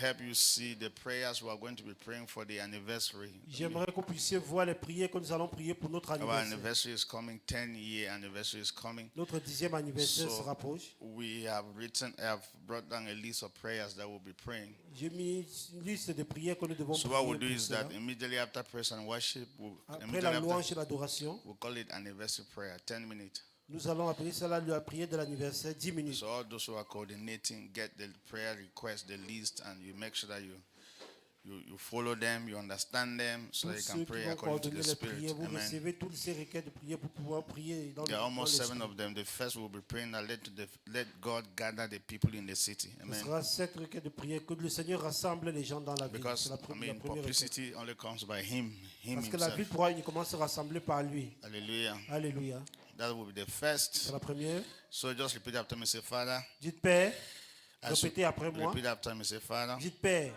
help you see the prayers we are going to be praying for the anniversary. J'aimerais que vous puissiez voir les prières que nous allons prier pour notre Our anniversaire. anniversary is coming, 10-year anniversary is coming. Notre 10e anniversaire se So rapproche. we have brought down a list of prayers that we'll be praying. J'ai mis une liste de prières que nous devons So prier what we'll do pour is cela. that immediately after praise and worship, Après la louange et l'adoration, we'll call it anniversary prayer, 10 minutes. nous allons appeler cela la prière de l'anniversaire, 10 minutes. So all those who are coordinating, get the prayer request, the list, and you make sure that you follow them, you understand them, so that Tous you ceux can qui pray vont according to coordonner the les Spirit. prières, vous Amen. recevez toutes ces requêtes de prière pour pouvoir prier dans There are almost dans 7 l'esprit. of them. The first will be praying that let God gather the people in the city. Ce Amen. sera 7 requêtes de prière, que le Seigneur rassemble les gens dans la ville. Because, C'est la première requête. publicity only comes by Him Parce que la Himself. ville pourra uniquement se rassembler par lui. Hallelujah. Alléluia. That will be the C'est first. la première. So just repeat after me. Say, Father. Dites Père. As you- Répétez après moi. Repeat after me. Say, Father. Dites Père.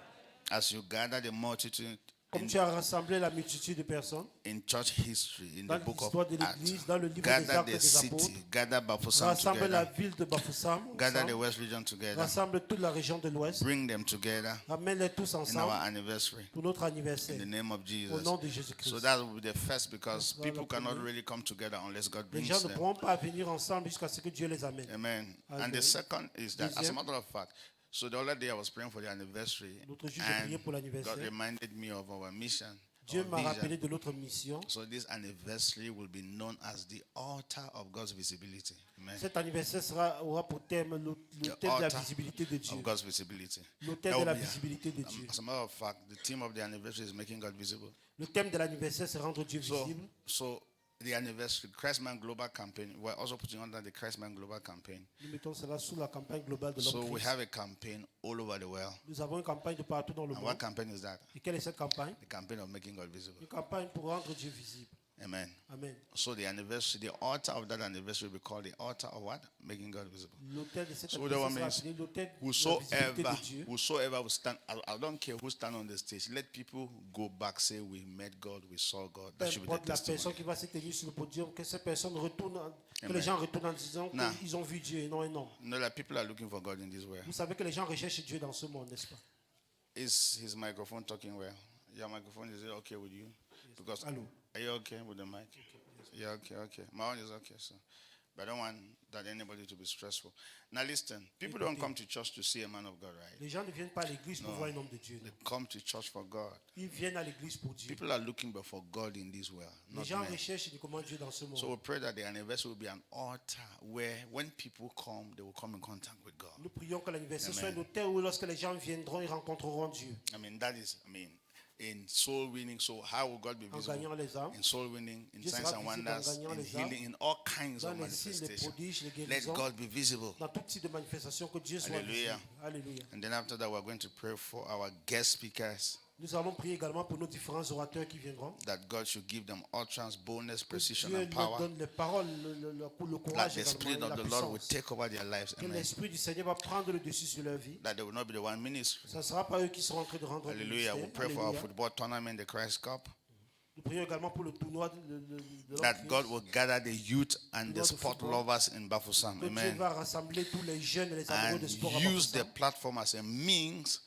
As you gather the multitude Comme tu as rassemblé la multitude de personnes in church history, in dans the book of l'histoire de Acts, l'Église, dans le livre des gather Actes the des Apôtres, city, gather Bafoussam rassemble la together, ville de Bafoussam, gather the West region together, rassemble toute la région de l'Ouest, bring them together ramène-les tous in our ensemble anniversary. pour notre In anniversaire, the name of au Jesus. nom de Jésus-Christ. So that will be the first because Voilà people la cannot première. really come together unless God Les brings gens ne them. pourront pas venir ensemble jusqu'à ce que Dieu les amène. Amen. And Amen. the second is that, as a Deuxième. matter of fact, so the other day I was praying for the anniversary, L'autre jour, j'ai prié and pour l'anniversaire. God reminded me of our mission, Dieu our m'a rappelé vision. de notre mission. So this anniversary will be known as the altar of God's visibility. Amen. Cet anniversaire aura pour thème le The thème de la altar visibilité de Dieu. of God's visibility. L'autel That de la will be- visibilité de Dieu. As a matter of fact, the theme of the anniversary is making God visible. Le thème de l'anniversaire, c'est rendre Dieu So, visible. so the anniversary, Christman Global Campaign, we're also putting under the Christman Global Campaign. Nous mettons cela sous la campagne globale de So l'homme we Christ. have a campaign all over the world. Nous avons une campagne de partout dans le And what monde. campaign is that? Et quelle est cette campagne? The campaign of making God visible. Une campagne pour rendre Dieu visible. Amen. Amen. So the anniversary, the altar of that anniversary will be called the altar of what? Making God visible. L'autel de cette So that one anniversaire means sera appelé l'autel de la visibilité whosoever, de Dieu. whosoever will stand, I don't care who stand on the stage. Let people go back, say we met God, we saw God. Peu That should be the importe la personne testimony. qui va se tenir sur le podium, que ces personnes retournent, que Amen. les gens retournent en disant Nah. qu'ils ont vu Dieu et non un homme. No, that people are looking for God in this world. Vous savez que les gens recherchent Dieu dans ce monde, n'est-ce pas? Is his microphone talking well? Your microphone, is it okay with you? Because Hello. are you okay with the mic? Yeah, okay. My one is okay, so. But I don't want that anybody to be stressful. Now listen, people don't come to church to see a man of God, right? Les gens ne viennent pas à l'église pour voir un homme de Dieu. They come to church for God. Ils viennent à l'église pour Dieu. People are looking but for God in this world, Les not gens men. recherchent uniquement Dieu dans ce monde. So we pray that the anniversary will be an altar where when people come, they will come in contact with God. Nous prions que l'anniversaire soit Amen. un hôtel où lorsque les gens viendront, ils rencontreront Dieu. In soul winning, so how will God be En visible? gagnant les âmes, In soul winning, in Dieu signs sera and visible en wonders, gagnant in les âmes, healing, in all kinds dans of les signes, les manifestations. prodiges, les Let guérisons, God be visible. dans tout type de manifestation, que Dieu soit Alléluia. visible. Alléluia. And then after that, we're going to pray for our guest speakers, Nous allons prier également pour nos différents orateurs qui viendront. that God should give them utterance, boldness, Que precision, Dieu and leur power. donne les paroles, le That courage the également, Spirit et la of the Lord will puissance. take over their lives. Que Amen. l'Esprit du Seigneur va prendre le dessus sur leur vie. That they will not be the one ministry. Ce ne sera pas eux qui seront en train de rendre le Hallelujah. We ministère. pray for our Alléluia. football tournament, the Christ Cup. Nous prions également pour le tournoi de That l'Enfant. God will gather the youth and the Tournoi de sport football. lovers in Bafoussam. Que Dieu Amen. va rassembler tous les jeunes et les amoureux And de sport à use the Bafoussam. platform as a means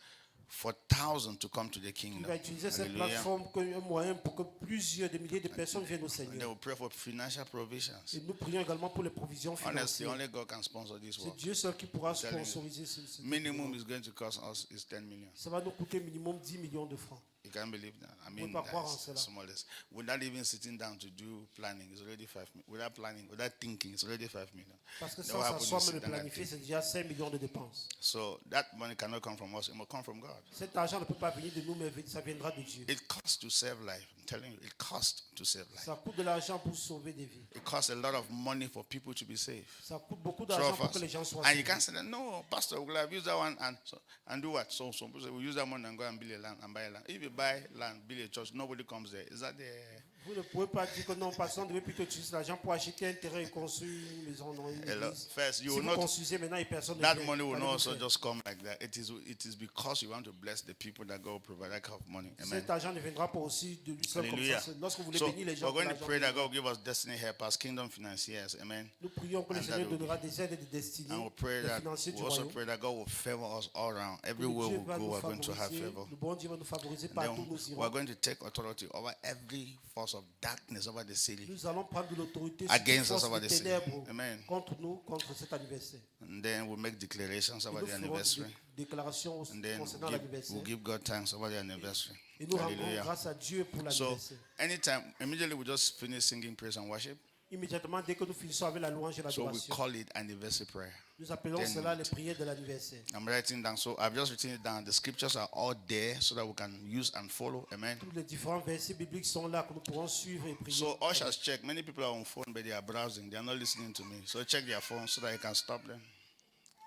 for thousands to come to the Il kingdom. va utiliser cette Hallelujah. plateforme comme un moyen pour que plusieurs des milliers de personnes viennent au And they Seigneur. will pray for financial provisions. Et nous prions également pour les provisions Honestly, financières. only God can sponsor this C'est work. Dieu seul qui pourra telling you. sponsoriser ce Minimum is going to cost us is 10 million. Ça va nous coûter minimum 10 millions de francs. You can't believe that. I mean, pas croire en that's cela. smallest. Without even sitting down to do planning, it's already 5 million. Without planning, without thinking, it's already 5 million. Parce que Then sans what happens s'asseoir is même le sit down and planifier, think. c'est déjà 5 millions de dépenses. So that money cannot come from us. It must come from God. Cet argent ne peut pas venir de nous, mais ça viendra de Dieu. It costs to save life. I'm telling you, it costs to save life. Ça coûte de l'argent pour sauver des vies. It costs a lot of money for people to be saved. Ça coûte beaucoup True d'argent of pour us. que les gens soient And you sauvés. can't say that, no, Pastor, we'll have used that one and do what? So some people say, we use that money and go and build a land and buy a land. If you buy land, build a church, nobody comes there. Is that the Vous ne pouvez pas dire que non, passons, on devait plutôt utiliser l'argent pour acheter un terrain et construire une maison. Non, une Hello. église. First, you Si will vous not. construisez maintenant et personne ne That vient, money will not qu'allez-vous also faire? just come like that. It is because you want to bless the people that God will provide that kind of money. Amen. Cet argent ne viendra pas aussi de lui seul comme Hallelujah. ça. Lorsque vous voulez So bénir les gens, we're going que to l'argent pray that viendra. God will give us destiny helpers, kingdom financiers. Amen. Nous prions que le And Seigneur that will donnera des aides et des destinées, And we pray des that financiers we du also royaume. pray that God will favor us all around. Que Everywhere Dieu we va go, nous we're going to have favoriser. favor. Le bon Dieu va nous favoriser And partout où then nous we're irons. going to take authority over every force of darkness over the city. Nous allons prendre de l'autorité sur Against les us forces over des the city. ténèbres Amen. contre nous, contre cet anniversaire. And then we'll make declarations Et over nous the ferons anniversary. des déclarations And then concernant l'anniversaire. we'll give God thanks over the anniversary. Et nous rendons Hallelujah. grâce à Dieu pour So l'anniversaire. anytime, immediately we just finish singing praise and worship. Immédiatement, dès que nous finissons avec la louange et So we l'adoration, call it anniversary prayer. nous appelons then- cela les prières de l'anniversaire. I'm writing down. So I've just written it down. The scriptures are all there so that we can use and follow. Amen. Tous les différents versets bibliques sont là que nous pourrons suivre et prier. So ushers check. Many people are on phone, but they are browsing. They are not listening to me. So check their phone so that you can stop them.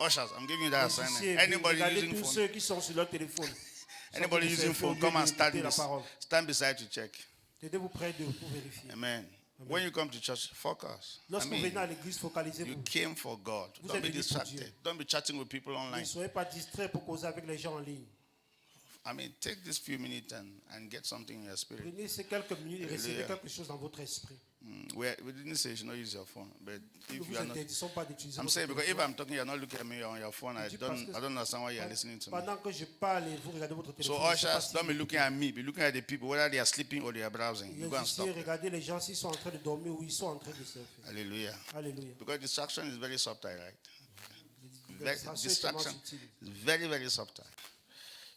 Ushers, I'm giving you that Musiciens, assignment. Anybody regardez using tous phone, ceux qui sont sur leur téléphone. anybody Sortez de using ce phone, lieu come and d'écouter la parole. stand beside to check. Tenez-vous près de pour vérifier. Amen. When you come to church, focus. I Lorsque vous mean, venez à l'église, you focalisez-vous. came for God. Vous Don't êtes be venu pour Dieu. distracted. Don't be chatting with people Ne online. soyez pas distrait pour causer avec les gens en ligne. I mean, take this few minutes and get something in your spirit. Prenez ces quelques minutes et recevez Hallelujah. quelque chose dans votre esprit. We didn't say you should not use your phone, but Nous if vous you are not, interdisons pas d'utiliser I'm votre saying because if téléphone. I'm talking, you're not looking at me on your phone. I Je dis parce don't que- understand why you're listening to me. Pendant que je parle et vous regardez votre So téléphone, je sais pas ushers, si- don't be looking at me. Be looking at the people, whether they are sleeping or they are browsing. You les go and stop huissiers, them. regardez les gens s'ils sont en train de dormir ou ils sont en train de surfer. Hallelujah. Alléluia. Because distraction is very subtle, right? La distraction est tellement Distraction subtile. is very, very subtle.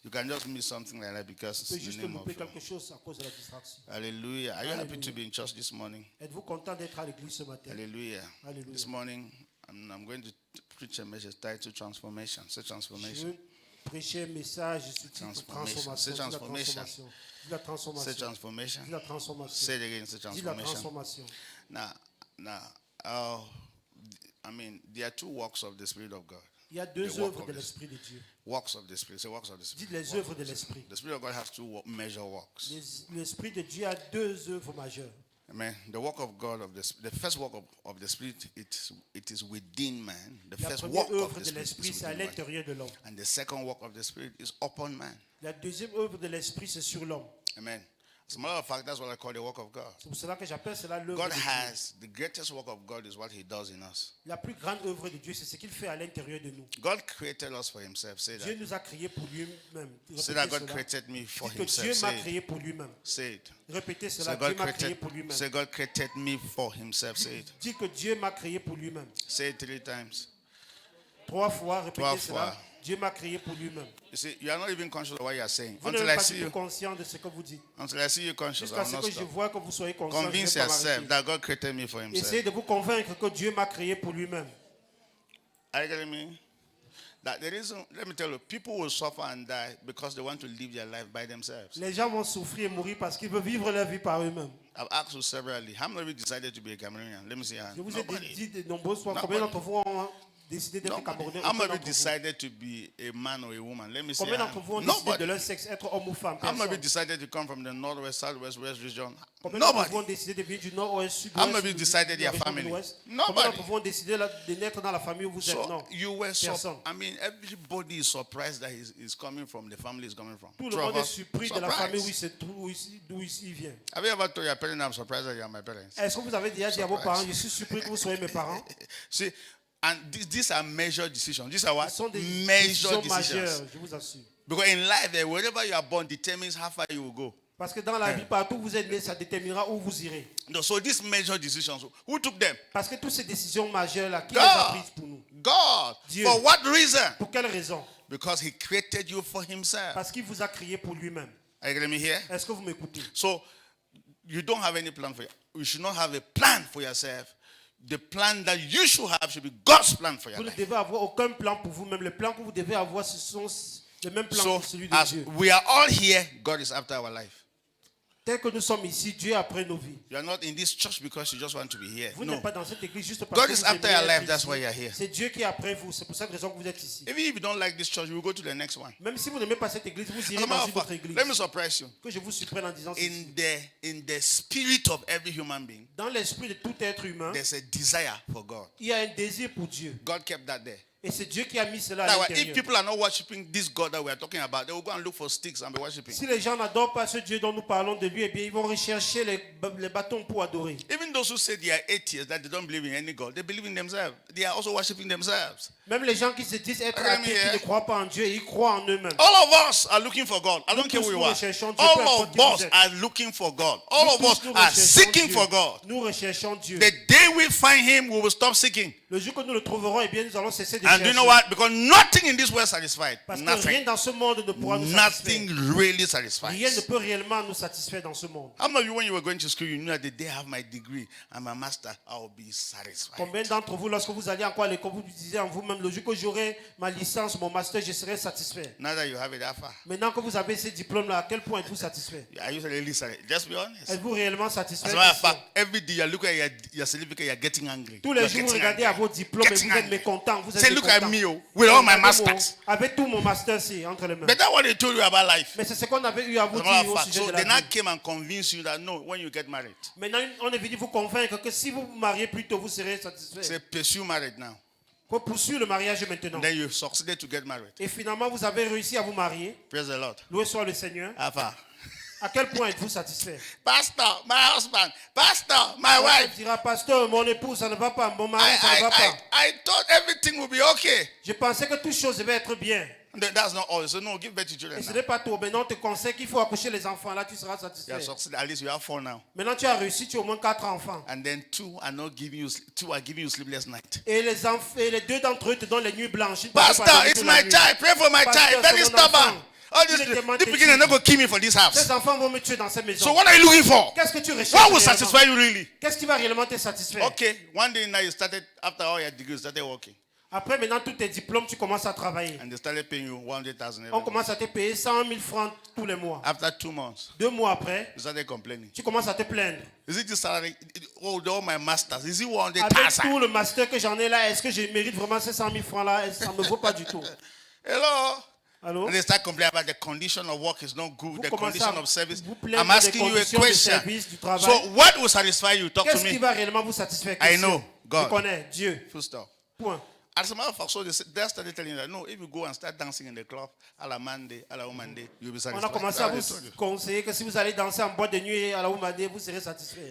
You can just miss something like that because Vous pouvez it's the juste name louper of quelque chose à cause de la distraction. Hallelujah. Are you happy Hallelujah. to be in church this morning? Êtes-vous content d'être à l'église ce matin? Hallelujah. Hallelujah. This morning, I'm going to preach a message titled Transformation. Say Je transformation. veux prêcher un message sur titre Transformation. transformation. C'est Dis la transformation. transformation. Dis la Say transformation. transformation. Dis la transformation. Say it again. Say Dis la transformation. transformation. Now, I mean, there are two works of the Spirit of God. Il y a deux The work œuvres of de the- l'Esprit de Dieu. Works of the Spirit. Say works of the Spirit. Dites les œuvres de l'Esprit. The Spirit of God has two major works. L'Esprit de Dieu a deux œuvres majeures. Amen. The work of God the first work of the Spirit, it is within man. The La first première work of œuvre the de Spirit l'Esprit, is c'est à within man. l'intérieur de l'homme. And the second work of the Spirit is upon man. La deuxième œuvre de l'Esprit, c'est sur l'homme. Amen. As a matter of fact, that's what I call the work of God. C'est pour cela que j'appelle cela l'œuvre God de Dieu. has the greatest work of God is what He does in us. La plus grande œuvre de Dieu, c'est ce qu'il fait à l'intérieur de nous. God created us for Himself. Say Dieu that. nous a créés pour lui-même. Say Répétez that God cela. created me for Dites que Himself. Dieu m'a Say it. créé pour lui-même. Say it. Répétez Say cela. Dieu m'a créé pour lui-même. Say God created me for Himself. Say it. Dites que Dieu m'a créé pour lui-même. Say it 3 times. 3 fois, répétez 3 cela. fois. Dieu m'a créé pour lui-même. You see, you are not even conscious of what you are saying Vous until n'êtes I pas see du tout you. conscient de ce que vous dites. Until I see you conscious, I Jusqu'à will ce not que je stop. vois que vous soyez conscient, je Convince vais pas yourself m'arrêter. that God created me for Himself. Essayez de vous convaincre que Dieu m'a créé pour lui-même. Are you getting me? That the reason, let me tell you, people will suffer and die because they want to live their life by themselves. Les gens vont souffrir et mourir parce qu'ils veulent vivre leur vie par eux-mêmes. I've asked you severally, how many of you decided to be a Cameroonian? Let me see your hand. Je vous ai Nobody. dit de nombreuses fois, Nobody. combien d'entre vous ont décidé d'être Nobody. Camerounais? How many Aucun of you d'entre vous. decided to be a man or a woman? Let me see Combien your d'entre vous ont hand. décidé de Nobody. leur sexe être homme ou femme? How many of you Personne. decided to come from the northwest, southwest, west region? Combien d'entre vous ont Nobody. décidé de venir du nord-ouest, sud-ouest? How many of you de decided la your région de family? l'ouest? Nobody. Combien d'entre vous ont décidé de naître dans la famille où vous êtes? So Non. you were so, Personne. I mean, everybody is surprised that he's coming from the family he's coming from. Tout le True monde or est false? surpris de la Surprised. famille où il se trouve, d'où il vient. Have you ever told your parents, I'm surprised that you are my parents? Est-ce que vous avez déjà dit à vos Surprise. parents, je suis surpris que vous soyez mes parents? See, and these are major decisions. These are what? Ce sont des Major décisions decisions. majeures, je vous assure. Because in life, wherever you are born determines how far you will go. Parce que dans la vie, partout où vous êtes né, ça déterminera où vous irez. No, so these major decisions, who took them? Parce que toutes ces décisions majeures-là, qui les a God. prises pour nous? God. Dieu. For what reason? Pour quelle raison? Because He created you for Himself. Parce qu'il vous a créé pour lui-même. Are you getting me here? Est-ce que vous m'écoutez? So you don't have any plan for you. You should not have a plan for yourself. The plan that you should have should be God's plan for your Vous ne life. devez avoir aucun plan pour vous-même. Le plan que vous devez avoir, ce sont le même plan So que celui de as Dieu. we are all here, God is after our life. Tel que nous sommes ici, Dieu après nos vies. You are not in this church because you just want to be here. Vous No. n'êtes pas dans cette église juste parce God que is vous after aimez your life, être that's ici. why you are here. C'est Dieu qui est après vous. C'est pour cette raison que vous êtes ici. Even if you don't like this church, you will go to the next one. Même si vous n'aimez pas cette église, vous As irez a dans matter une of autre fact, église. let me surprise you. Que je vous surprenne en disant ceci. In the spirit of every human being, Dans l'esprit de tout être humain, there's a desire for God. il y a un désir pour Dieu. God kept that there. Et c'est Dieu qui a mis cela à That's why if l'intérieur. people are not worshiping this God that we are talking about, they will go and look for sticks and be worshiping. Si les gens n'adorent pas ce Dieu dont nous parlons de lui, eh bien, ils vont rechercher les bâtons pour adorer. Even those who say they are atheists, that they don't believe in any God, they believe in themselves. They are also worshiping themselves. Même les gens qui se disent être Regardez, athées, qui hein. ne croient pas en Dieu, ils croient en eux-mêmes. All of us are looking for God. I don't care who you nous are. recherchons Dieu, peu All importe of qui vous us êtes. are looking for God. All of Nous us tous, nous are recherchons seeking Dieu. for God. Nous recherchons Dieu. The day we find Him, we will stop seeking. Le jour que nous le trouverons, eh bien, nous allons cesser de And do chercher. you know what? Because nothing in this world satisfies. Parce que Nothing. rien dans ce monde ne pourra nous Nothing satisfaire. really Rien ne satisfies. peut réellement nous satisfaire dans ce monde. How many of you, when you were going to school, you knew that the day I have my degree and my master, I will be satisfied. Combien d'entre vous, lorsque vous alliez encore à l'école, vous disiez en vous-même, le jour que j'aurai ma licence, mon master, je serai satisfait. Now that you have it that far, Maintenant que vous avez ces diplômes-là, à quel point êtes-vous satisfait? are you really satisfied? Just be honest. Êtes-vous réellement satisfait? As a matter of fact, every day you're looking at your certificate, you're getting angry. Tous les You're jours, vous getting regardez à angry. vos diplômes et Getting vous êtes angry. mécontent. Vous êtes Say, look at mécontent. me, oh, with all my Regardez masters. avec tout mon master ici entre les mains. But that's what they told you about life. Mais c'est ce qu'on avait eu à vous As a matter dire of au fact, sujet so de they la now vie. came and convinced you that no, when you get married, Maintenant, on est venu vous convaincre que si vous vous mariez plus tôt, vous serez satisfait. say pursue marriage now. Faut poursuivre le mariage maintenant. And then you succeeded to get married. Et finalement, vous avez réussi à vous marier. Praise the Lord. Loué soit le Seigneur. Alpha. À quel point êtes-vous satisfait? Pastor, my husband. Pastor, my On wife. dira, pasteur, mon épouse, ça ne va pas. Mon mari, ça ne va pas. I thought everything would be okay. Je pensais que toutes choses devaient être bien. That's not all. So no, give birth to Et children ce now. n'est pas tout. Maintenant, on te conseille qu'il faut accoucher les enfants. Là, tu seras You satisfait. have succeeded. At least you have 4 now. Maintenant, tu as réussi, tu as au moins 4 enfants. And then 2 are giving you sleepless night. Et les 2 d'entre eux te donnent les nuits blanches. Ils ne peuvent Pastor, pas it's dormir la my nuit. child. Pray for my Pastor, child. Very c'est mon stubborn. enfant. All Il this, est demandé this beginning, they're not going to kill me for this house. Ces enfants vont me tuer dans cette maison. So what are you looking for? Qu'est-ce que tu recherches What will réellement? satisfy you really? Qu'est-ce qui va réellement te satisfaire? Okay, one day now you started, after all your degrees, you started working. Après, maintenant, tous tes diplômes, tu commences à travailler. And they started paying you 100,000 every On month. commence à te payer 100 000 francs tous les mois. After 2 months, 2 mois après, you started complaining. tu commences à te plaindre. Is it this salary? Oh, all my masters. Is it Avec 100,000? tout le master que j'en ai là, est-ce que je mérite vraiment ces 100 000 francs là? Ça ne me vaut pas du tout. Hello? Allô? And they start complaining about the condition of work is not good, Vous the commencez condition à of service. vous plaindre I'm des asking you a conditions de question. service, du travail. So, what will satisfy you? Talk to Qu'est-ce qui me. va réellement vous satisfaire? I know, God. Je connais Dieu. Full stop. Point. As a matter of fact, so they started telling you that no, if you go and start dancing in the club, a la Monday, a la woman day, you'll be On a satisfied. commencé That's à what they told vous you. conseiller que si vous allez danser en boîte de nuit à la Oumadé, vous serez satisfait.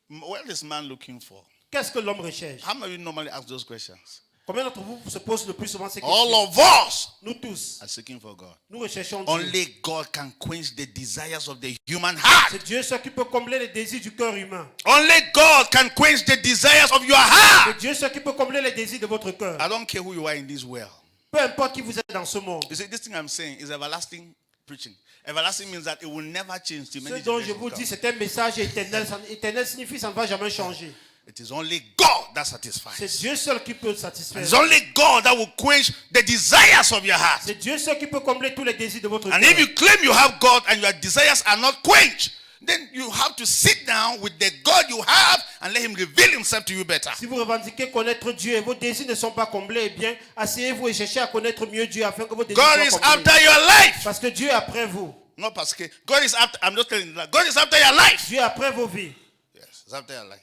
What is man looking for? Qu'est-ce que l'homme recherche? How many of you normally ask those questions? Combien d'entre vous se posent le plus souvent ces All questions? of us Nous tous, are seeking for God. nous recherchons Dieu. Only God can quench the desires of the human heart. C'est Dieu seul qui peut combler les désirs du cœur humain. Only God can quench the desires of your heart. C'est Dieu seul qui peut combler les désirs de votre cœur. I don't care who you are in this world. Peu importe qui vous êtes dans ce monde. You see, this thing I'm saying is everlasting preaching. Everlasting means that it will never change to Ce many dont je generations vous to dis, come. c'est un message éternel. Éternel signifie que ça ne va jamais changer. It is only God that satisfies. C'est Dieu seul qui peut satisfaire. It's only God that will quench the desires of your heart. C'est Dieu seul qui peut combler tous les désirs de votre And if cœur. you claim you have God and your desires are not quenched, then you have to sit down with the God you have and let Him reveal Himself to you better. Si vous revendiquez connaître Dieu et vos désirs ne sont pas comblés, eh bien, asseyez-vous et cherchez à connaître mieux Dieu afin que vos désirs God is soient comblés. after your life. Parce que Dieu est après vous. Not parce que God is after, I'm just telling you that. God is after your life. Dieu est après vos vies. Yes, it's after your life.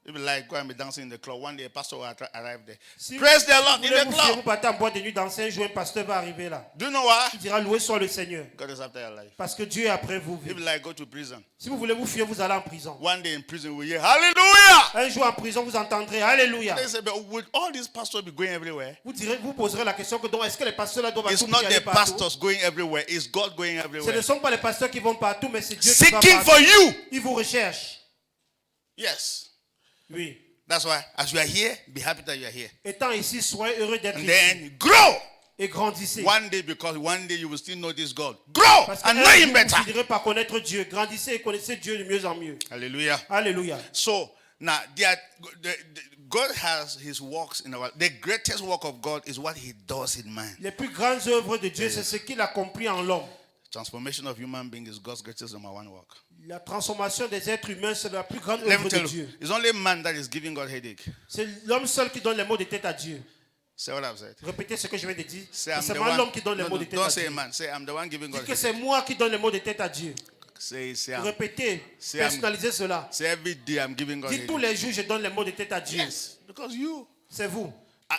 If you like, go and be dancing in the club. One day a pastor will arrive there. Si Praise the Lord vous in voulez the vous fier, vous club. partez en boîte de nuit danser, un jour un pasteur va arriver là. Do you know why? Il dira loué soit le Seigneur. God is after your life. Parce que Dieu est après vous. If you like, go to prison. Si vous voulez vous fuir, vous allez en prison. One day in prison, we hear Hallelujah. Un jour en prison, vous entendrez Alléluia. They say, but would all these pastors be going everywhere? Vous poserez la question que donc est-ce que les pasteurs là doivent It's tout not aller the partout? pastors going everywhere. It's God going Ce ne everywhere. sont pas les pasteurs qui vont partout, mais c'est Dieu qui va Seeking for partout. you. Il vous recherche. Yes. Oui. That's why, as you are here, be happy that you are here. Étant ici, soyez heureux d'être And ici. then grow. Et grandissez. One day, because one day you will still know this God. Grow Parce and qu'un know Him jour, better. vous finirez par connaître Dieu. Grandissez et connaissez Dieu de mieux en mieux. Hallelujah. Alléluia. So now, God has His works in our. The greatest work of God is what He does in man. Les plus grandes œuvres de Dieu, c'est ce qu'il accomplit en l'homme. Transformation of human being is God's greatest number one work. La transformation des êtres humains, c'est la plus grande Let me œuvre de tell you, Dieu. it's only man that is giving God headache. C'est l'homme seul qui donne les mots de tête à Dieu. Say what I've said. Répétez ce que je viens de dire. Say I'm C'est the seulement one. l'homme qui donne les No, mots no, de tête don't à say Dieu. man. Say I'm the one giving God Dites que headache. c'est moi qui donne les mots de tête à Dieu. Say Répétez, C'est personnalisez cela. say every day I'm giving God Dites tous headache. les jours, je donne les mots de tête à Dieu. Yes, because you. C'est vous.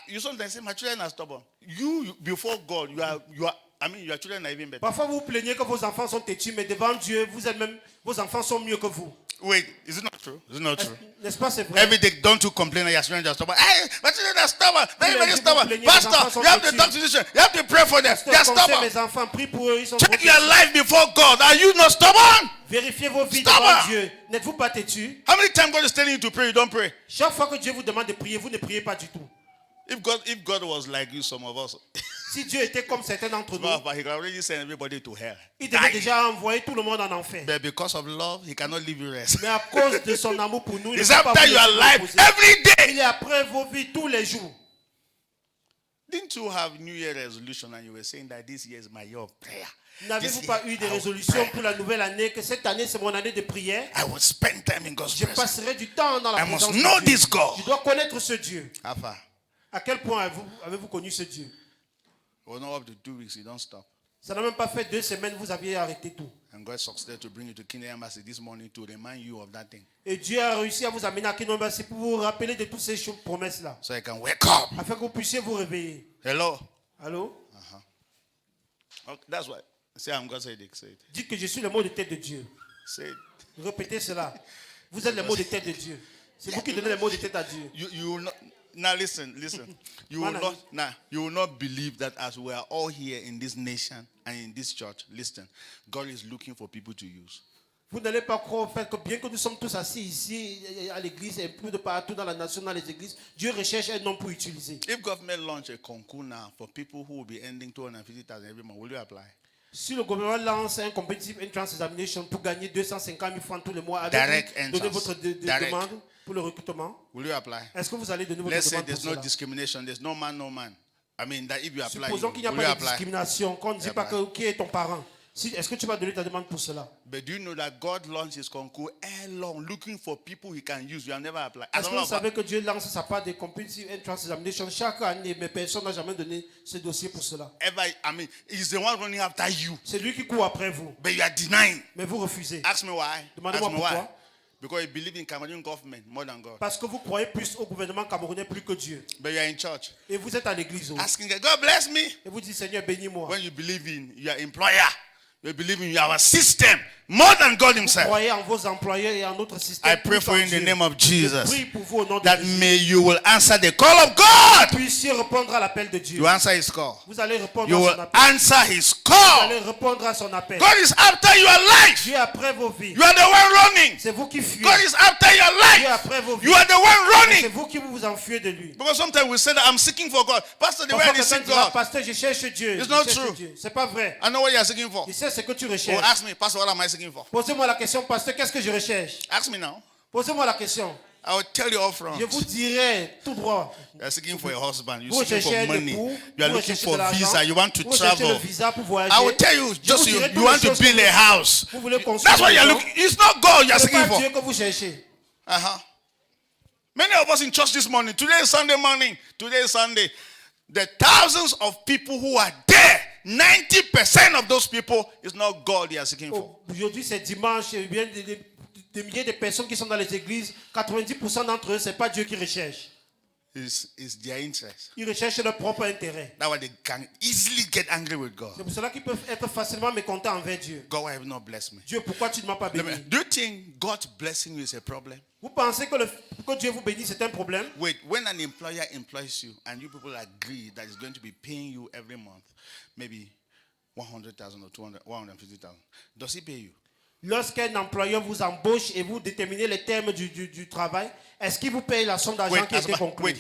You sometimes say my children are stubborn. You before God, you are. I mean, your children are even better. Parfois, vous vous plaignez que vos enfants sont têtus, mais devant Dieu, vous êtes-même, vos enfants sont mieux que vous. Wait, is it not true? Is it not true? N'est-ce pas, c'est vrai? Every day, don't you complain that your children are stubborn? Hey, my children are stubborn. They're very les stubborn. jours, vous plaignez, les enfants Pastor, sont you have to têtus. talk to this. You have to pray for them. They are Conseil, stubborn. mes enfants, prie pour eux, ils sont Check trop your têtus. life before God. Are you not stubborn? Vérifiez vos vies Stubborn. devant Dieu. N'êtes-vous pas têtus? How many times God is telling you to pray, you don't pray? Chaque fois que Dieu vous demande de prier, vous ne priez pas du tout. If God was like you, some of us, Si Dieu était comme certains d'entre nous, he could already send everybody to hell. il devait Die. déjà envoyer tout le monde en enfer. But because of love, he cannot leave you rest. Mais à cause de son amour pour nous, il ne It's peut pas after vous your laisser life reposer. every day. Il est après vos vies tous les jours. Didn't you have New Year resolution and you were saying that this year is my year of prayer? N'avez-vous This pas year, eu des I will résolutions pray. pour la nouvelle année, que cette année c'est mon année de prière? I will spend time in God's Je presence. passerai du temps dans la I must présence know de Dieu. this God. Je dois connaître ce Dieu. How far? À quel point avez-vous connu ce Dieu? Well, not up to 2 weeks, you don't stop. Ça n'a même pas fait 2 semaines, vous aviez arrêté tout. And God succeeded to bring you to Kingdom Embassy this morning to remind you of that thing. Et Dieu a réussi à vous amener à Kingdom Embassy pour vous rappeler de toutes ces promesses-là. So you can wake up. Afin que vous puissiez vous réveiller. Hello? Allô? Okay, that's why. Say I'm God's headache. Say it. Dites que je suis le mot de tête de Dieu. Say it. Répétez cela. Vous êtes le mot de tête de Dieu. C'est vous qui donnez le mot de tête à Dieu. You will not. Now listen. You will not believe that as we are all here in this nation and in this church, listen, God is looking for people to use. Vous n'allez pas croire au fait que bien que nous sommes tous assis ici à l'église et plus de partout dans la nation, dans les églises, Dieu recherche un homme pour utiliser. If government launch a concours now for people who will be ending 250,000 every month, will you apply? Si le gouvernement lance un competitive entrance examination pour gagner 250 000 francs tous les mois, Direct avez-vous donné entrance. votre Direct. demande pour le recrutement? Will you apply? Est-ce que vous allez donner votre Let's say demande pour there's no cela? discrimination. There's no man, no man. I mean, that if you apply, Supposons qu'il n'y a will you pas de apply? discrimination, qu'on ne dit You pas apply. qui est ton parent. Est-ce que tu vas donner ta demande pour cela? But do you know that God launched his concours long, looking for people he can use? You have never applied. I Est-ce don't que know vous savez que Dieu lance sa part des competitive entrance examination chaque année, mais personne n'a jamais donné ce dossier pour cela? he's the one running after you, C'est lui qui court après vous, but you are denying. mais vous refusez. Ask me why. Demandez-moi Ask me why. pourquoi. Because you believe in Cameroon government more than God. Parce que vous croyez plus au gouvernement camerounais plus que Dieu. But you are in church. Et vous êtes à l'église. Asking God bless me. Et vous dites, Seigneur, bénis-moi. When you believe in your employer, you believe in our system more than God himself. Croyez en vos employés et en notre système. I pray for you in the name of Je Jesus prie pour vous au nom de that Jésus. may you will answer the call of God. Vous puissiez répondre à l'appel de Dieu. You answer his call. Vous allez répondre You à will son appel. answer his Vous allez call. répondre à son appel. God is after your life. Dieu est après vos vies. You are the one running. C'est vous qui fuyez. God is after your Dieu est life. après vos vies. You are the one C'est running. vous qui vous enfuyez de lui. Because sometimes we say that I'm seeking for God. Pastor, the way Parfois, I quelqu'un seek dira, God, pasteur, je cherche Dieu. It's Je not cherche true. Dieu. C'est pas vrai. I know what you are seeking for. Je sais ce que tu Oh, recherches. ask me, Pastor, what am I seeking for? Posez-moi la question, pasteur, qu'est-ce que je recherche? Ask me now. Posez-moi la question. I will tell you all front. Je vous dirai tout droit. You are seeking for a husband. You're Vous seeking for recherchez un money. époux. You are Vous looking recherchez for de l'argent. visa. You want to Vous recherchez le travel. visa pour voyager. I will tell you, Je just vous you, dirai you toutes want les to choses build que a house. Vous voulez construire That's what une you're maison. looking. It's not God you're C'est seeking pas for. Dieu que vous cherchez. Many of us in church this morning, today is Sunday morning, today is Sunday. The thousands of people who are there, 90% of those people is not God you are seeking for. Aujourd'hui, c'est dimanche. Il y a des milliers de personnes qui sont dans les églises. 90% d'entre eux, ce n'est pas Dieu qui recherche. It's their interest. Ils recherchent leur propre intérêt. That's why they can easily get angry with God. C'est pour cela qu'ils peuvent être facilement mécontents envers Dieu. God, why have you not blessed me? Dieu, pourquoi tu ne m'as pas béni? Do you think God blessing you is a problem? Vous pensez que Dieu vous bénisse, c'est un problème? Wait, when an employer employs you and you people agree that he's going to be paying you every month, maybe 100,000 or 200, 150,000, does he pay you? Lorsqu'un employeur vous embauche et vous déterminez les termes du travail, est-ce qu'il vous paye la somme d'argent qui a été conclue? wait,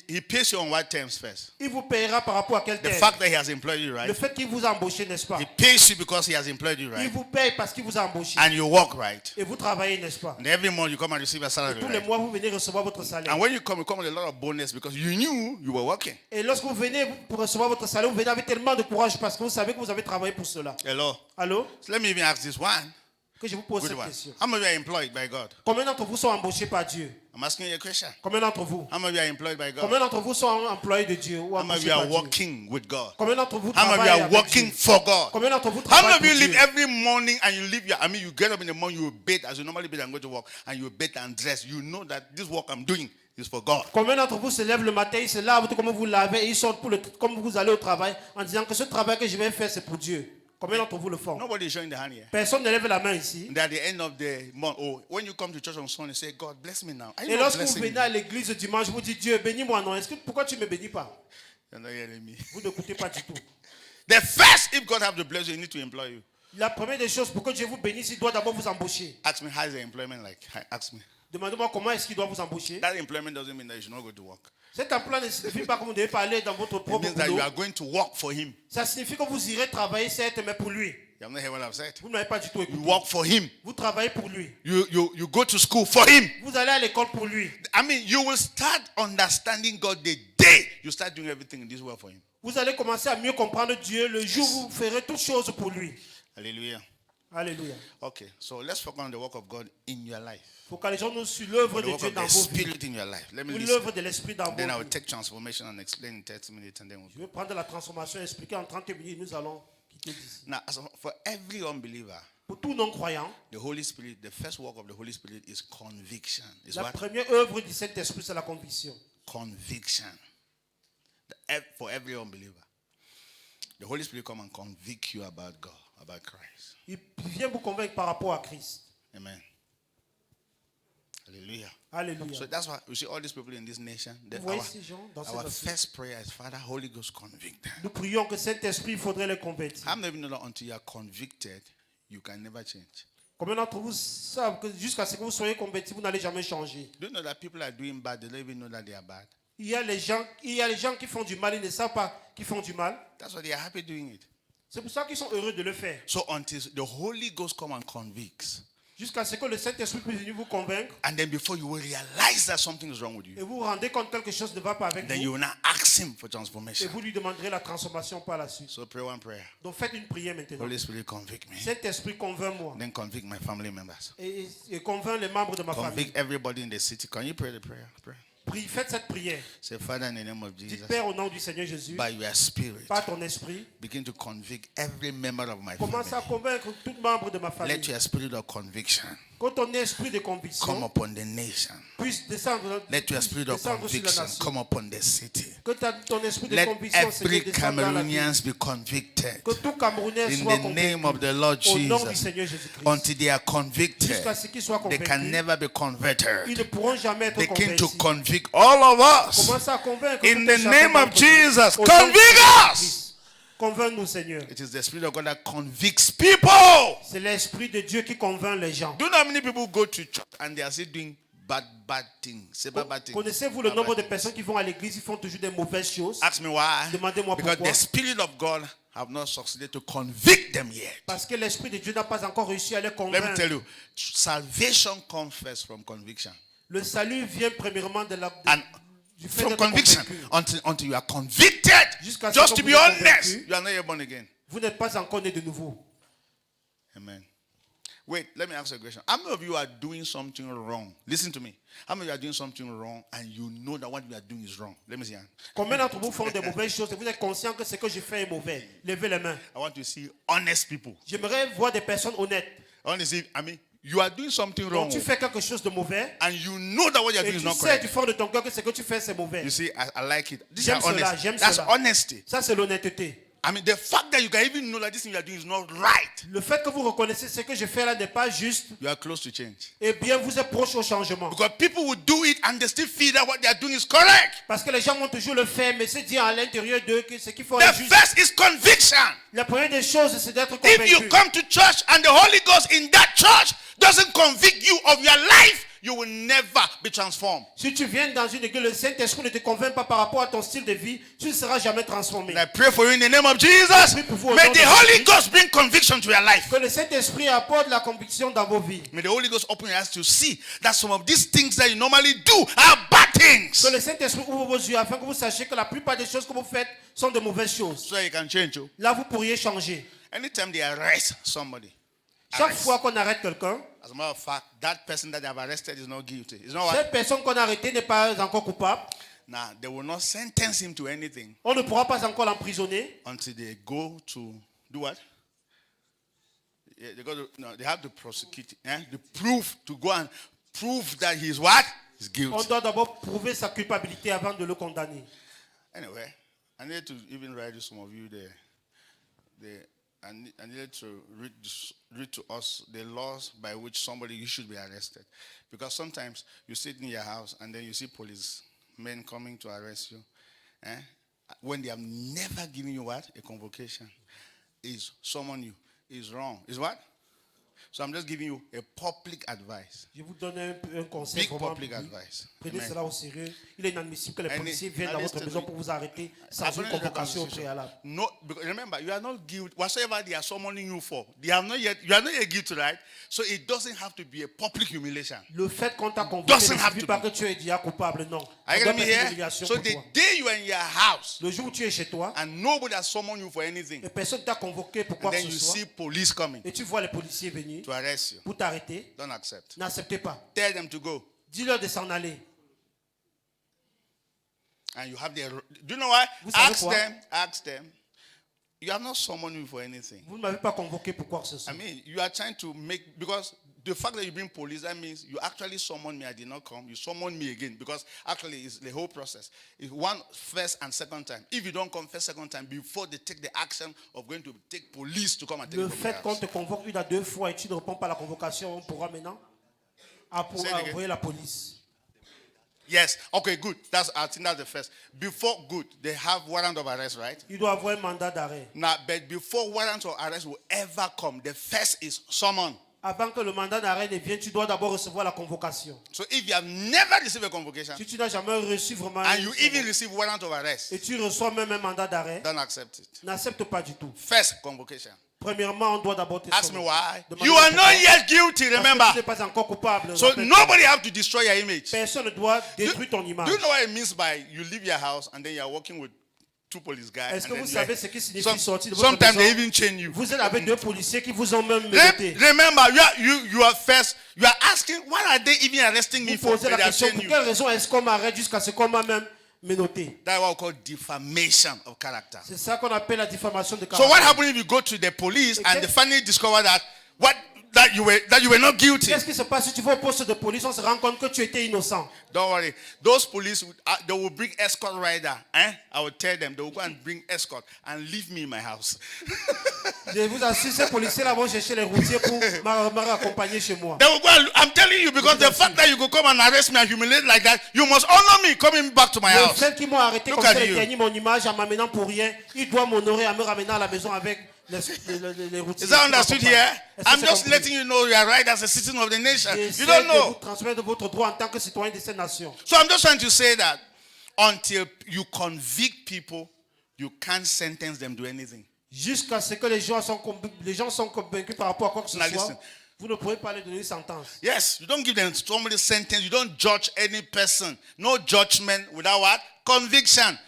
he pays you on what terms first? Il vous payera par rapport à quel The terme? fact that he has employed you, Le right? fait qu'il vous a embauché, n'est-ce pas? He pays you because he has employed you, Il right? vous paye parce qu'il vous a embauché. And you work, right? Et vous travaillez, n'est-ce pas? And every month you come and receive a salary, Tous les right? mois, vous venez recevoir votre salaire. And when you come with a lot of bonus because you knew you were working. Et lorsque vous venez pour recevoir votre salaire, vous venez avec tellement de courage parce que vous savez que vous avez travaillé pour cela. Hello? Allô? So let me even ask this one. Que je vous pose Good cette one. question. How many of you are employed by God? Combien d'entre vous sont embauchés par Dieu? I'm asking you a question. Combien d'entre vous? How many of you are employed by God? Combien d'entre vous sont employés de Dieu ou How many of embauchés you par are Dieu? working with God? Combien d'entre vous How many of you travaillent are avec working Dieu? for God? Combien d'entre vous How travaillent many of pour you live Dieu? every morning and you leave you get up in the morning, you bathe as you normally bathe and go to work, and you bathe and dress. You know that this work I'm doing is for God. Combien d'entre vous se lèvent le matin, ils se lavent tout comme vous lavez et ils sortent comme vous allez au travail en disant que ce travail que je vais faire c'est pour Dieu? Combien d'entre vous le font? Nobody is showing the hand here. Personne ne lève la main ici. And at the end of the month, when you come to church on Sunday, say, God bless me now. Are you Et not lorsque vous blessing venez me? à l'église dimanche, vous dites Dieu, bénis-moi non. Pourquoi tu ne me bénis pas? You're not hearing me. Vous n'écoutez pas du tout. The first, if God have to bless you, he need to employ you. La première des choses, pour que Dieu vous bénisse, il doit d'abord vous embaucher. Ask me, how is the employment like? Ask me. Demandez-moi comment est-ce qu'il doit vous embaucher. That employment doesn't mean that you should not go to work. Cet emploi ne signifie pas que vous devez pas aller dans votre It propre means that you boulot. are going to work for him. Ça signifie que vous irez travailler, certes, mais pour lui. You have not heard what I've said. Vous n'avez pas du tout You écouté. work for him. Vous travaillez pour lui. You go to school for him. Vous allez à l'école pour lui. I mean, you will start understanding God the day you start doing everything in this world for him. Vous allez commencer à mieux comprendre Dieu le jour où vous ferez toutes choses pour lui. Hallelujah. Alléluia. Okay, so let's focus on the work of God in your life. Focalisons-nous sur l'œuvre The de work Dieu of dans the vos vies. Spirit in your life. Let me Ou listen. l'œuvre de l'Esprit dans Then I vos will vies. take transformation and explain in 30 minutes and then we'll Je vais prendre la transformation et expliquer en 30 minutes. Nous allons quitter d'ici. Now, for every unbeliever, Pour tout non-croyant, the Holy Spirit, the first work of the Holy Spirit is conviction. Is la what? première œuvre du Saint-Esprit, c'est la conviction. Conviction. For every unbeliever. The Holy Spirit come and convict you about God, about Christ. Il vient vous convaincre par rapport à Christ. Amen. Hallelujah. Alléluia. So that's why you see all these people in this nation. Vous voyez ces gens dans cette Our nation. first prayer is, Father, Holy Ghost, convict them. Nous prions que Saint-Esprit, il faudrait les convertir. I'm not even know that until you are convicted, you can never change. Combien d'entre vous savent que jusqu'à ce que vous soyez convertis, vous n'allez jamais changer? Do you know that people are doing bad? They don't even know that they are bad. Il y a les gens qui font du mal, ils ne savent pas qu'ils font du mal. That's why they are happy doing it. C'est pour ça qu'ils sont heureux de le faire. So until the Holy Ghost come and convicts, Jusqu'à ce que le Saint-Esprit puisse venir vous convaincre and then before you will realize that something is wrong with et you, vous vous rendez compte que quelque chose ne va pas avec then vous you will now ask Him for et transformation. vous lui demanderez la transformation par la suite. So pray one prayer. Donc faites une prière maintenant. Holy Spirit, convict me. Saint-Esprit, convainc-moi Then convict my family members. et convainc les membres de ma famille. Convict everybody in the city. Can you pray the prayer? Pray. Faites cette prière. Say, Father, in the name of Dites Jesus, Père au nom du Seigneur Jésus, by your Spirit, par ton esprit, begin to convict every member of my commence à family. convaincre tout membre de ma famille. Let your spirit of conviction Que ton esprit de come conviction upon the nation. puisse descendre, Let your spirit of descendre sur la conviction nation. come upon the city. Que ton esprit de Let conviction every Seigneur, descende dans la ville. Cameroonians be convicted Que tout Camerounais in soit the name of convaincu the Lord au nom du Jesus. Seigneur Jésus-Christ. Until they are convicted, Jusqu'à ce qu'ils soient they can convaincus, never be ils converted. ne pourront jamais être Begin to convertis. convict all of us. Commence à convaincre In tout the chacun name of d'entre nous. Jesus, Au nom de convict us. Jésus-Christ. Convainc-nous, Seigneur. It is the Spirit of God that convicts people. C'est l'esprit de Dieu qui convainc les gens. Do you know how many people go to church and they are still doing bad things? Say bad things. Connaissez-vous le Bad nombre de things. personnes qui vont à l'église, ils font toujours des mauvaises choses? Ask me why. Demandez-moi Because pourquoi. the Spirit of God have not succeeded to convict them yet. Parce que l'esprit de Dieu n'a pas encore réussi à les Let me convaincre. tell you, salvation comes first from conviction. Le salut vient premièrement And du fait from d'être conviction convaincu. until you are convicted. Jusqu'à ce Just que to vous be êtes honest, convaincu. you are not yet born again. Vous n'êtes pas encore né de nouveau. Amen. Wait, let me ask you a question. How many of you are doing something wrong? Listen to me. How many of you are doing something wrong and you know that what you are doing is wrong? Let me see. Combien d'entre vous font des mauvaises choses et vous êtes conscient que ce que je fais est mauvais? Levez les mains. I want to see honest people. J'aimerais voir des personnes honnêtes. I want to see, you are doing something wrong Donc tu fais quelque chose de mauvais and you know that what you are et doing is tu not sais du correct. fond de ton cœur que ce que tu fais c'est mauvais. You see, I like it. This J'aime is cela, honest. j'aime That's cela. honesty. Ça c'est l'honnêteté. I mean, the fact that you can even know that this thing you are doing is not right, Le fait que vous reconnaissez ce que je fais là n'est pas juste, you are close to change. eh bien vous êtes proche au changement. Because people will do it and they still feel that what they are doing is correct. Parce que les gens vont toujours le faire, mais se dire à l'intérieur d'eux que ce qu'ils font The est juste. first is conviction. La première des choses, c'est d'être If you convaincu. come to church and the Holy Ghost in that church doesn't convict you of your life, you will never be transformed. Si tu viens dans une église, le Saint-Esprit ne te convainc pas par rapport à ton style de vie, tu ne seras jamais transformé. And I pray for you in the name of Jesus. May the Holy Ghost bring conviction to your life. Que le Saint-Esprit apporte la conviction dans vos vies. May the Holy Ghost open your eyes to see that some of these things that you normally do are bad things. Que le Saint-Esprit ouvre vos yeux afin que vous sachiez que la plupart des choses que vous faites sont de mauvaises choses. So you can change. Là, vous pourriez changer. Anytime they arrest somebody, Chaque fois qu'on arrête quelqu'un, as a matter of fact, that person that they have arrested is not guilty. It's not what? cette personne qu'on a arrêtée n'est pas encore coupable. Now, they will not sentence him to anything On ne pourra pas encore l'emprisonner until they go to do what? Yeah, they have to prosecute, the proof to go and prove that he's what? He's On guilty. doit d'abord prouver sa culpabilité avant de le condamner. Anyway, I need to even write to some of you I needed to read to us the laws by which somebody you should be arrested. Because sometimes you sit in your house and then you see policemen coming to arrest you. When they have never given you what? A convocation. Is summon you. Is wrong. Is what? So I'm just giving you a public advice. Je vous donne un conseil Big vraiment. public advice. Prenez Amen. cela au sérieux. Il est inadmissible que les policiers viennent dans votre listen, maison pour vous arrêter sans une convocation au préalable. No, because remember, you are not guilty. Whatsoever they are summoning you for, you are not yet guilty, right? So it doesn't have to be a public humiliation. Le fait qu'on t'a convoqué Doesn't ne have signifie to pas be. que tu es déjà coupable, non. Are you Ça doit getting me être une here? humiliation So pour the toi. day you are in your house Le jour où tu es chez toi, and nobody has summoned you for anything, et personne ne t'a convoqué pour and quoi que then ce you soit, see police coming et tu vois les policiers venir to arrest you, pour t'arrêter, don't accept. n'acceptez pas. Tell them to go. Dis-leur de s'en aller. And you have the. Do you know why? Vous savez quoi? Ask them. You have not summoned me for anything. Vous ne m'avez pas convoqué pour quoi que ce I soit. mean, you are trying to make, because the fact that you bring police, that means you actually summoned me, I did not come. You summoned me again, because actually it's the whole process. It's one first and second time. If you don't come first, second time, before they take the action of going to take police to come and take Le you from fait your qu'on house. te convoque une à deux fois et tu ne réponds pas à la convocation, on pourra maintenant Say it again. envoyer la police. Yes, okay, good. I think that's the first. Before, good, they have warrant of arrest, right? Il doit avoir un mandat d'arrêt. Now, but before warrant of arrest will ever come, the first is summon. Avant que le mandat d'arrêt ne vienne, tu dois d'abord recevoir la convocation. So if you have never received a convocation, Si tu n'as jamais reçu vraiment and you une even convocation, receive warrant of arrest, et tu reçois même un mandat d'arrêt, don't accept it. n'accepte pas du tout. First convocation. Premièrement, on doit d'abord te Ask me sauver. why. Demande You are pourquoi. not yet guilty, Parce que remember. tu n'es pas encore coupable. So Rappelle-toi. nobody have to destroy your image. Personne ne doit Do détruire ton image. you know what it means by you leave your house and then you are working with two police guys? Est-ce que and vous then savez ce qui signifie some- sortir de votre sometimes they maison? even chain you. Vous êtes avec deux policiers qui vous ont même menotté. Remember, you are asking, why are they even arresting me Vous for? posez la They are question, chained pour you. quelle raison est-ce qu'on m'arrête jusqu'à ce qu'on m'a même menotté? That's what we call defamation of character. C'est ça qu'on appelle la diffamation de So what caractère. happens if you go to the police Okay. and they finally discover that you were not guilty? Qu'est-ce qui se passe si tu vas au poste de police, on se rend compte que tu étais innocent? Don't worry. Those police, they will bring escort rider. I will tell them, they will go and bring escort and leave me in my house. Je vous assure, ces policiers-là vont chercher les routiers pour me raccompagner chez moi. They will go and, I'm telling you, because the fact that you could come and arrest me and humiliate like that, you must honor me coming back to my Le house. fait qu'ils m'ont arrêté Look comme at ça, you. ils gagnent mon image en m'amenant pour rien. Ils doivent m'honorer en me ramenant à la maison avec les routiers. Is that understood here? Est-ce que I'm c'est just compris? letting you know you are right as a citizen of the nation. J'essaie You don't de vous know. transmettre votre droit en tant que citoyen de cette nation. So I'm just trying to say that until you convict people, you can't sentence them to anything. Jusqu'à ce que les gens sont convaincus par rapport à quoi que ce Now soit, listen. vous ne pouvez pas leur donner une sentence. Yes, you don't give them somebody sentence. You don't judge any person. No judgment without what? Conviction.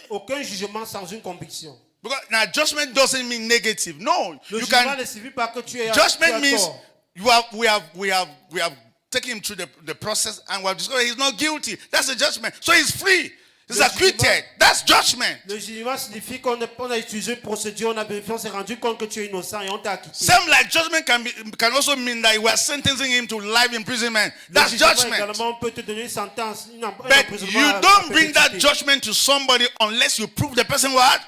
Aucun jugement sans une conviction. Because now judgment doesn't mean negative. No, Le you jugement can. ne signifie pas que tu es Judgment means tort. we have taken him through the process and we have discovered he's not guilty. That's a judgment. So he's free. It's acquitted. That's judgment. Le jugement signifie qu'on a utilisé une procédure, on a vérifié, on s'est rendu compte que tu es innocent et on t'a acquitté. Same like judgment can also mean that we are sentencing him to life imprisonment. Le That's jugement judgment. également, on peut te donner une sentence, un But emprisonnement you à don't bring that perpétuité. judgment to somebody unless you prove the person what?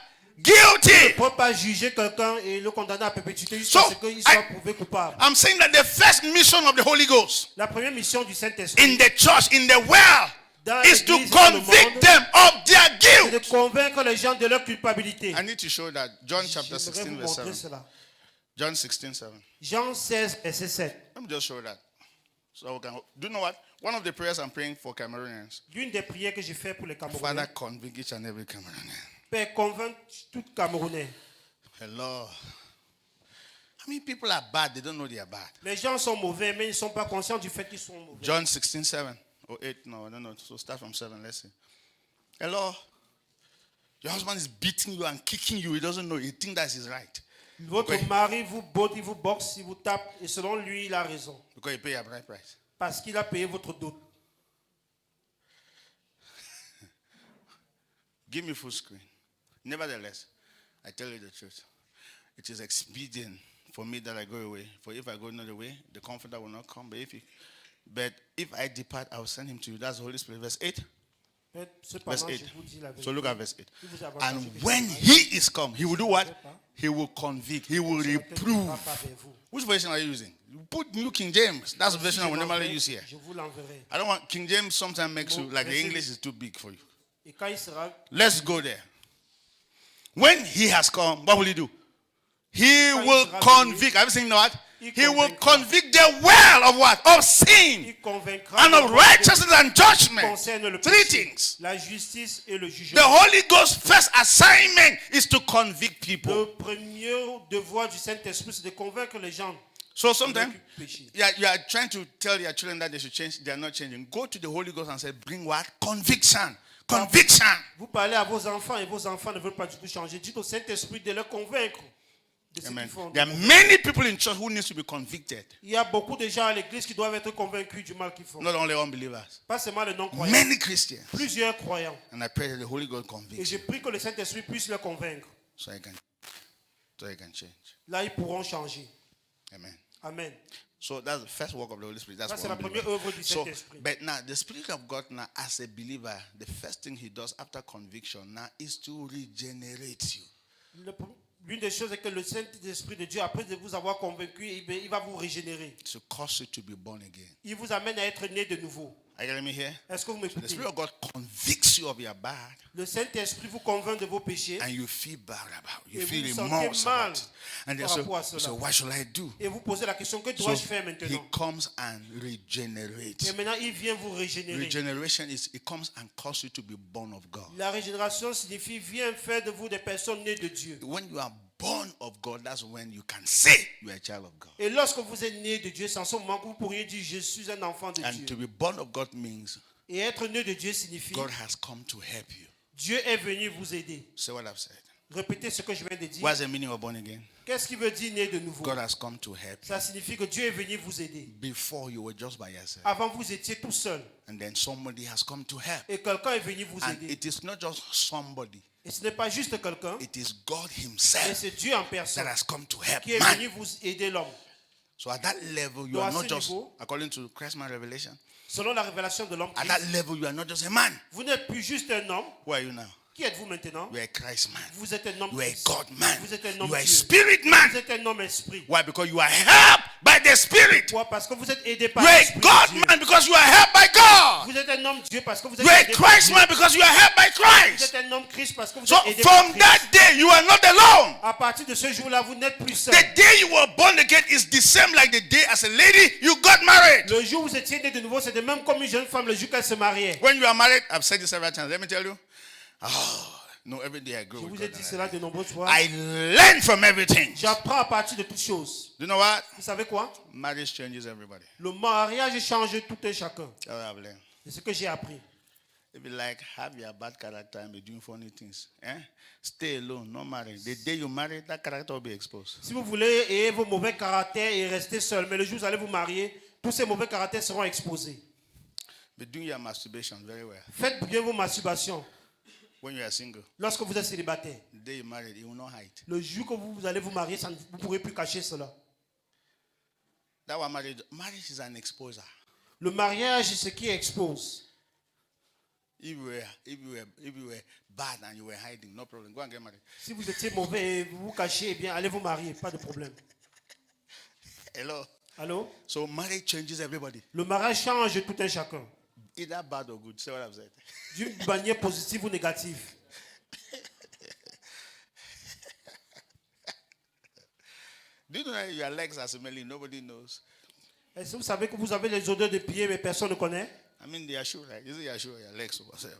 Tu ne Guilty. peux pas juger quelqu'un et le condamner à perpétuité jusqu'à So, ce qu'il soit prouvé coupable. I'm saying that the first mission of the Holy Ghost La première mission du Saint-Esprit, in the church, in the world, dans is to l'église et dans le convict monde, them of their c'est de guilt. convaincre les gens de leur culpabilité. I need to show that. John chapter J'aimerais 16, vous verse montrer 7. cela. John 16, 7. Jean 16, verset 7. Let me just show that. So we can, do you know what? One of the prayers I'm praying for Cameroonians. L'une des prières que j'ai faites pour les Father, Camerounais. convict each and every Cameroonian. Père, convainc tout Camerounais. Hello. I mean, people are bad. They don't know they are bad. Les gens sont mauvais, mais ils ne sont pas conscients du fait qu'ils sont mauvais. John 16, 7 or 8. No, I don't know. So start from 7. Let's see. Hello. Your husband is beating you and kicking you. He doesn't know. He thinks that's his right. Votre mari vous botte, il vous boxe, il vous tape, et selon lui, il a raison. Because he paid a bride price. Parce qu'il a payé votre dot. Give me full screen. Nevertheless, I tell you the truth. It is expedient for me that I go away. For if I go not away, the Comforter will not come. But if I depart, I will send him to you. That's the Holy Spirit. Verse 8. Verse Cependant, 8. je vous dis la vérité. So look at verse 8. Il vous avantage And que je when suis he is come, he will do what? He will convict. He will malade, je ne reprove. serai pas vers vous. Which version are you using? You put New King James. That's the Si version je I will normally l'enverrai, use here. Je vous l'enverrai. I don't want King James sometimes makes you Bon, like the verset English 8. is too big for you. Et quand il sera, Let's go there. When he has come, what will he do? He Quand il will sera convict. Have you seen what? Il He will convaincra. convict the world of what? Of sin il convaincra and le of monde righteousness and qui judgment. concerne le Three péché, things. la justice et le The jugement. Holy Ghost's first assignment is to convict Le people. premier devoir du Saint-Esprit, c'est de convaincre les gens. So sometimes du péché. you are trying to tell your children that they should change. They are not changing. Go to the Holy Ghost and say, bring what? Conviction. Conviction. Vous parlez à vos enfants et vos enfants ne veulent pas du tout changer. Dites au Saint-Esprit de les convaincre de ce Amen. qu'ils font. There are many people in church who need to be convicted. Il y a beaucoup de gens à l'église qui doivent être convaincus du mal qu'ils font. Not only unbelievers. Pas seulement les non-croyants. Many Christians. Plusieurs croyants. And I pray that the Holy Ghost Et convicts je prie que le Saint-Esprit puisse les convaincre. so I can change. Là, ils pourront changer. Amen. Amen. So that's the first work of the Holy Spirit. That's Ça, c'est what la I'm doing. première œuvre du So, Saint-Esprit. but now the Spirit of God now, as a believer, the first thing He does after conviction now is to regenerate you. L'une des choses est que le Saint-Esprit de Dieu, après de vous avoir convaincu, il va vous régénérer. To cause you to be born again. Il vous amène à être né de nouveau. Are you getting me here? Est-ce que vous The m'écoutez? Spirit of God convicts you of your bad, Le Saint-Esprit vous convainc de vos péchés and you feel bad about it. You Et feel vous vous remorse sentez mal about it. And then par rapport à cela. so what should I do? et vous posez la question, que So dois-je faire He maintenant? comes and regenerates. Et maintenant, il vient vous régénérer. Regeneration is it comes and causes you to be born of God. La régénération signifie vient faire de vous des personnes nées de Dieu. When you are born of God, that's when you can say you are a child of God. Et lorsque vous êtes né de Dieu, c'est en ce moment que vous pourriez dire je suis un enfant de And Dieu. to be born of God means Et être né de Dieu signifie God has come to help you. Dieu est venu vous aider. Say what I've said. Répétez ce que je viens de dire. What's the meaning of born again? Qu'est-ce qui veut dire né de nouveau? God has come to help you. Ça signifie que Dieu est venu vous aider. Before you were just by yourself. Avant, vous étiez tout seul. And then somebody has come to help. Et quelqu'un est venu vous And aider. it is not just somebody. Et ce n'est pas juste quelqu'un, It is God mais Himself c'est Dieu en that personne has come to help qui est man. venu vous aider l'homme. So at that level, you Donc, are à not ce just, niveau, according to Christ's revelation, Selon la révélation de l'homme at Christ, that level, you are not just a man. vous n'êtes plus juste un homme. Who are you now? Qui êtes-vous maintenant? You are a Christ man. Vous êtes un homme You are a Christ. God man. Vous êtes un homme You are a Dieu. spirit man. Vous êtes un homme esprit. Why? Because you are helped by the Spirit. Pourquoi? Parce que vous êtes aidé par You are a l'esprit de God Dieu. man because you are helped by God. Vous êtes un homme Dieu parce que vous êtes You are a aidé par Christ Dieu. man because you are helped by Vous Christ. êtes un homme Christ parce que vous So êtes aidé par from Christ. that day, you are not alone. À partir de ce jour-là, vous n'êtes plus seul. The day you were born again is the same like the day as a lady you got married. Le jour où vous étiez né de nouveau, c'est de même comme une jeune femme le jour qu'elle se mariait. When you are married, I've said this several times. Let me tell you. Oh, no, every day I grow. Je with vous ai God dit and cela de nombreuses fois. I learn from everything. J'apprends à partir de toutes choses. Do you know what? Vous savez quoi? Marriage changes everybody. Le mariage change tout un chacun. That's what I've learned. C'est ce que j'ai appris. If you like, have your bad character and be doing funny things. Stay alone, not married. The day you marry, that character will be exposed. Si vous voulez ayez vos mauvais caractères et rester seul, mais le jour où vous allez vous marier, tous ces mauvais caractères seront exposés. Be doing your masturbation very well. Faites bien vos masturbations. when you are single, Lorsque vous êtes célibataire, the day you married, you will not hide. le jour que vous allez vous marier, vous ne pourrez plus cacher cela. That one marriage is an exposer. Le mariage, c'est ce qui expose. If you were bad and you were hiding, no problem. Go and get married. Si vous étiez mauvais et vous vous cachez, eh bien, allez vous marier, pas de problème. Hello. Allô? So marriage changes everybody. Le mariage change tout un chacun. Either bad or good. See what I've said? D'une manière positive ou négative. Do you know that your legs are smelling? Nobody knows. Est-ce que vous savez que vous avez les odeurs de pieds, mais personne ne connaît? I mean, they are sure, right? Is it your sure, your legs or whatever?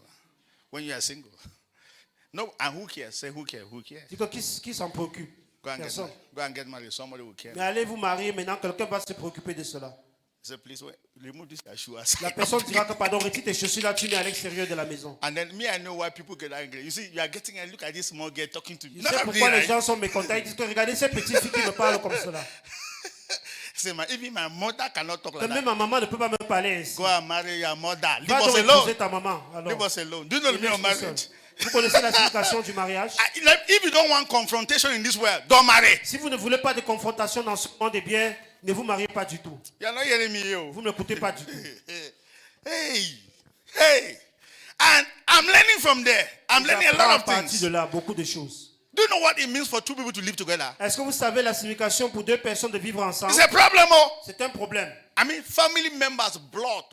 When you are single. No, and who cares? Say who cares? Who cares? Dis que qui s'en préoccupe? Personne. Go and get married. Somebody will care. Mais allez vous marier, maintenant quelqu'un va se préoccuper de cela. Say, please remove this your shoes. La personne dira que pardon, retire tes chaussures là, tu mets à l'extérieur de la maison. And then I know why people get angry. You see, you are getting a look at this small girl talking to you. Je sais pourquoi les gens sont mécontents. Ils disent que regardez ces petites filles qui me parlent comme cela. Even my mother cannot talk Que like même that. ma maman ne peut pas me parler ainsi. Go and marry your mother. Leave Va us donc alone. épouser ta maman. Alors, Leave us alone. Do you know the meaning of marriage? vous connaissez la signification du mariage? If you don't want confrontation in this world, don't marry. Si vous ne voulez pas de confrontation dans ce monde, eh bien, ne vous mariez pas du tout. You are not hearing me, yo. Vous ne m'écoutez pas du tout. Hey. And I'm learning from there. I'm learning a lot J'apprends of à partir things. de là beaucoup de choses. Do you know what it means for two people to live together? Est-ce que vous savez la signification pour deux personnes de vivre ensemble? It's a problem, oh. C'est un problème. I mean, family members, blood.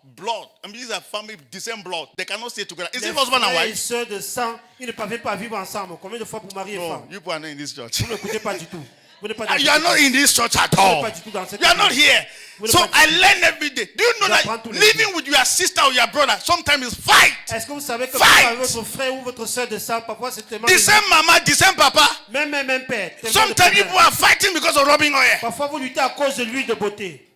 I mean, these are family, the same blood. They cannot stay together. Is Les it husband and frères et wife? sœurs de sang, ils ne peuvent pas vivre ensemble. Combien de fois pour marier et No, femme? you people are not in this church. Vous ne l'écoutez pas du tout. Vous n'êtes pas dans You are cette not église. in this church at all. pas du tout dans cette You are not église. here. Vous n'êtes So pas I du tout. learn every day. Do you know J'apprends that tous les living jours. with your sister or your brother sometimes is fight? Est-ce que vous savez que Fight. avec votre frère ou votre soeur de sang, parfois c'est tellement... The same mama, the same papa. Même père. tellement de Sometimes problèmes. people are fighting because of rubbing oil. Parfois vous luttez à cause de l'huile de beauté.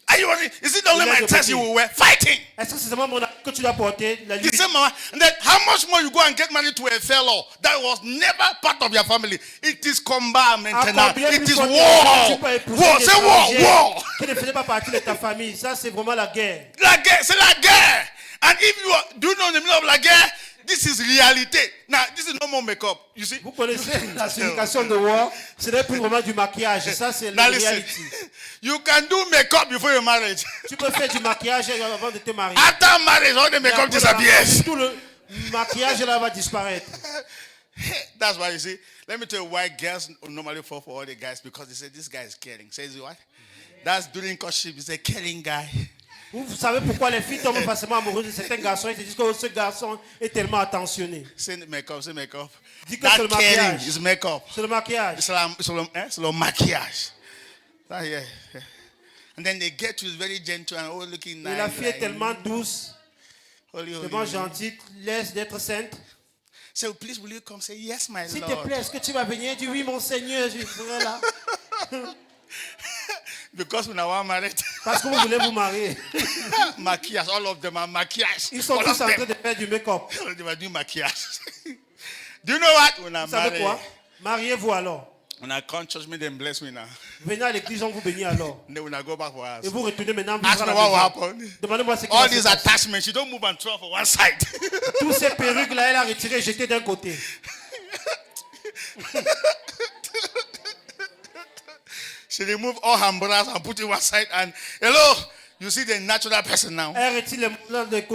Are you worried? Is it only L'huile my de test beauté. you will wear? Fighting. Est-ce que c'est seulement mon habit que tu dois porter, la The l'huile? same mama. And then how much more you go and get married to a fellow that was never part of your family? It is combat maintenant. Combien It plus is forte war. tu peux épouser War. des Say war. étrangers War. qui ne faisaient pas partie de ta famille? Ça, c'est vraiment la guerre. La guerre, c'est la guerre. And if you are, do you know the meaning of la guerre? This is reality. Now, this is no more makeup. You see? Vous connaissez la signification de war? Ce n'est plus vraiment du maquillage. Ça, c'est la Now listen. réalité. You can do makeup before your marriage. Tu peux faire du maquillage avant de te marier. After marriage, all the Et makeup après le mariage, disappears. tout le maquillage là va disparaître. That's why you see. Let me tell you why girls normally fall for all the guys, because they say this guy is caring. Says what? That's during courtship. He's a caring guy. Vous savez pourquoi les filles tombent facilement amoureuses de certains garçons? Ils se disent que ce garçon est tellement attentionné. Say makeup. Say makeup. Dis que That c'est le caring maquillage. is makeup. C'est le maquillage. It's a maquillage. That, yeah. And then they get to very gentle and all looking nice. Et la fille est tellement douce, holy, holy, tellement holy. gentille, laisse d'être sainte. So please, will you come? Say yes, my S'il te Lord. plaît, est-ce que tu vas venir? Dis oui, mon Seigneur, je serai là. Because when I was married, Parce que vous voulez vous marier. maquillage, all of them are maquillage. Ils sont All tous of en train them. de faire du make-up. All of them are doing maquillage. Do you know what? When I Vous savez married, quoi? Mariez-vous alors. when I come church, me then bless me now. Venez à l'église, on vous bénit alors. And then when I go back for us, Et vous retournez maintenant vivre ask à me la what will maison. happen. Demandez-moi ce qui All va se these passer. attachments, you don't move and throw for one side. Tous ces perruques là, elle a retiré et jeté d'un côté. She remove all her umbrellas and put it one side. And hello, you see the natural person now. Elle retire les côtés.